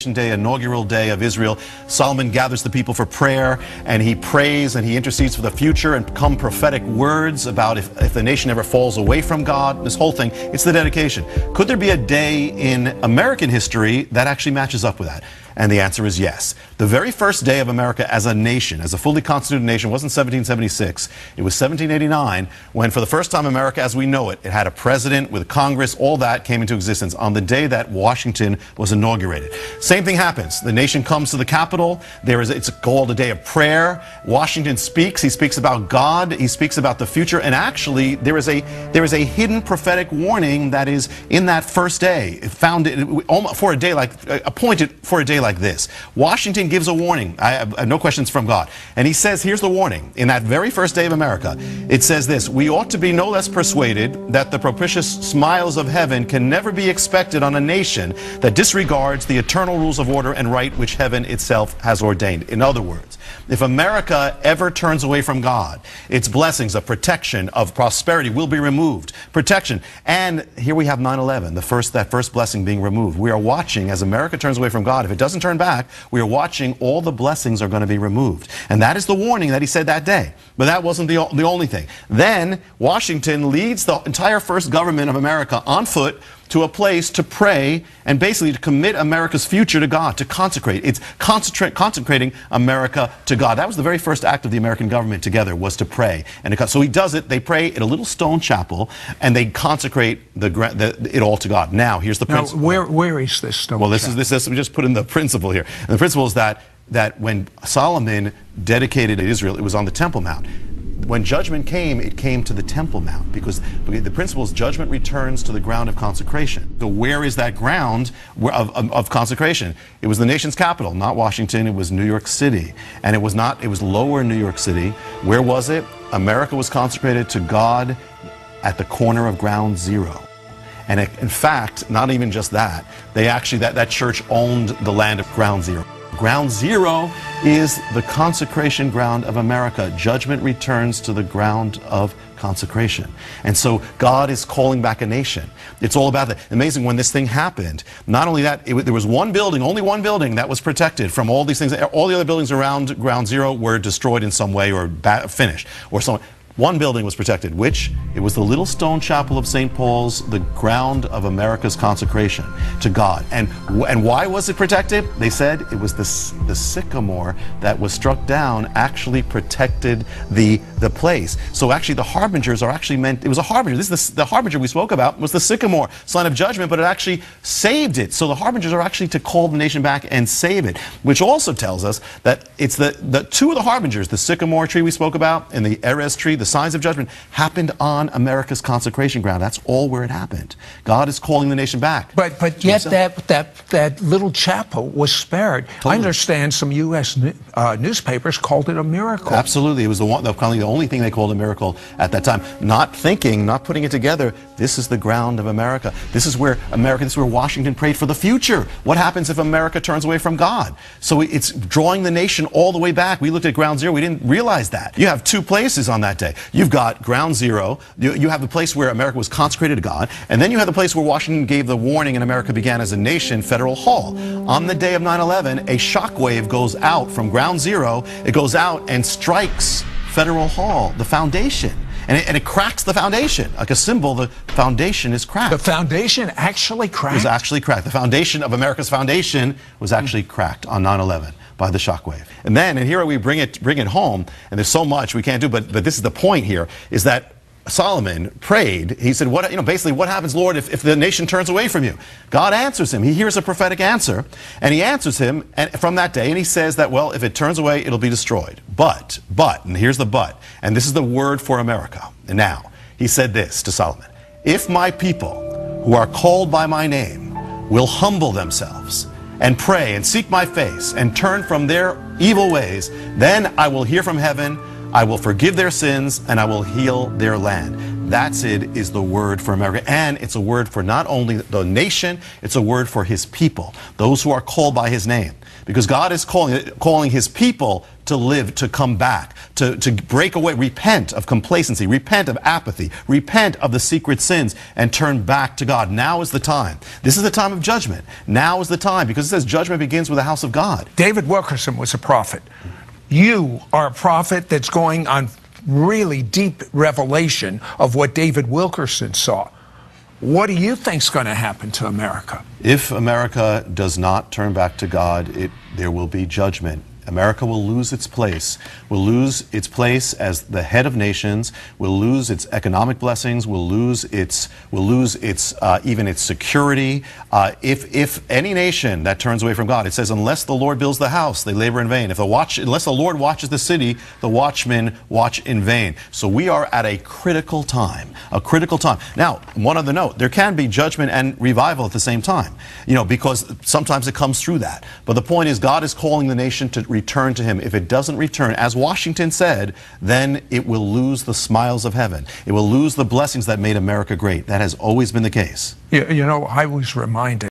dedication day, inaugural day of Israel. Solomon gathers the people for prayer, and he prays and he intercedes for the future, and come prophetic words about if the nation ever falls away from God. This whole thing, it's the dedication. Could there be a day in American history that actually matches up with that? And the answer is yes. The very first day of America as a nation, as a fully constituted nation, wasn't 1776. It was 1789 when, for the first time, America as we know it, it had a president with Congress, all that came into existence on the day that Washington was inaugurated. Same thing happens. The nation comes to the Capitol. It's called a day of prayer. Washington speaks. He speaks about God. He speaks about the future. And actually, there is a hidden prophetic warning that is in that first day, for a day like appointed for a day like this. Washington gives a warning. I have no questions from God. And he says, here's the warning. In that very first day of America, it says this: we ought to be no less persuaded that the propitious smiles of heaven can never be expected on a nation that disregards the eternal rules of order and right which heaven itself has ordained. In other words, if America ever turns away from God, its blessings of protection, of prosperity will be removed. Protection. And here we have 9/11, that first blessing being removed. We are watching as America turns away from God. If it doesn't turn back, we are watching all the blessings are going to be removed. And that is the warning that he said that day. But that wasn't the only thing. Then Washington leads the entire first government of America on foot to a place to pray and basically to commit America's future to God, to consecrate. It's consecrating America to God. That was the very first act of the American government together, was to pray. And so he does it. They pray in a little stone chapel, and they consecrate it all to God. Now, here's the principle. Now, where is this stone chapel? Well, we just put in the principle here. And the principle is that when Solomon dedicated Israel, it was on the Temple Mount. When judgment came, it came to the Temple Mount, because the principle is judgment returns to the ground of consecration. So where is that ground of consecration? It was the nation's capital, not Washington. It was New York City. And it was lower New York City. Where was it? America was consecrated to God at the corner of Ground Zero. And in fact, not even just that, that church owned the land of Ground Zero. Ground Zero is the consecration ground of America. Judgment returns to the ground of consecration. And so God is calling back a nation. It's all about that. Amazing, when this thing happened, not only that, there was one building, only one building that was protected from all these things. All the other buildings around Ground Zero were destroyed in some way or finished or so. One building was protected, which it was the little stone chapel of St. Paul's, the ground of America's consecration to God. And why was it protected? They said it was the sycamore that was struck down actually protected the place. So actually the harbingers are actually meant, it was a harbinger. The harbinger we spoke about was the sycamore, sign of judgment, but it actually saved it. So the harbingers are actually to call the nation back and save it, which also tells us that it's the two of the harbingers, the sycamore tree we spoke about and the Erez tree, the signs of judgment, happened on America's consecration ground. That's all where it happened. God is calling the nation back. But yet that little chapel was spared. Totally. I understand some U.S. newspapers called it a miracle. Absolutely. It was probably the only thing they called a miracle at that time. Not thinking, not putting it together, this is the ground of America. This is where Washington prayed for the future. What happens if America turns away from God? So it's drawing the nation all the way back. We looked at Ground Zero. We didn't realize that. You have two places on that day. You've got Ground Zero. You have the place where America was consecrated to God, and then you have the place where Washington gave the warning and America began as a nation, Federal Hall. On the day of 9/11, a shockwave goes out from Ground Zero. It goes out and strikes Federal Hall, the foundation. And it cracks the foundation. Like a symbol, the foundation is cracked. The foundation actually cracked? It was actually cracked. The foundation of America's foundation was actually cracked on 9/11 by the shockwave. And here we bring it home, and there's so much we can't do, but this is the point here, is that Solomon prayed. He said, basically, what happens, Lord, if the nation turns away from you? God answers him. He hears a prophetic answer, and he answers him from that day, and he says that, well, if it turns away, it'll be destroyed. But, and here's the but, and this is the word for America. And now, he said this to Solomon: if my people who are called by my name will humble themselves and pray and seek my face and turn from their evil ways, then I will hear from heaven, I will forgive their sins, and I will heal their land. That, Sid, is the word for America. And it's a word for not only the nation, it's a word for his people, those who are called by his name. Because God is calling his people to live, to come back, to break away, repent of complacency, repent of apathy, repent of the secret sins, and turn back to God. Now is the time. This is the time of judgment. Now is the time, because it says judgment begins with the house of God. David Wilkerson was a prophet. You are a prophet that's going on really deep revelation of what David Wilkerson saw. What do you think's going to happen to America? If America does not turn back to God, there will be judgment. America will lose its place. Will lose its place as the head of nations. Will lose its economic blessings. Will lose its even its security. If any nation that turns away from God, it says, unless the Lord builds the house, they labor in vain. Unless the Lord watches the city, the watchmen watch in vain. So we are at a critical time. A critical time. Now, one other note: there can be judgment and revival at the same time. Because sometimes it comes through that. But the point is, God is calling the nation to return to him. If it doesn't return, as Washington said, then it will lose the smiles of heaven. It will lose the blessings that made America great. That has always been the case. I was reminded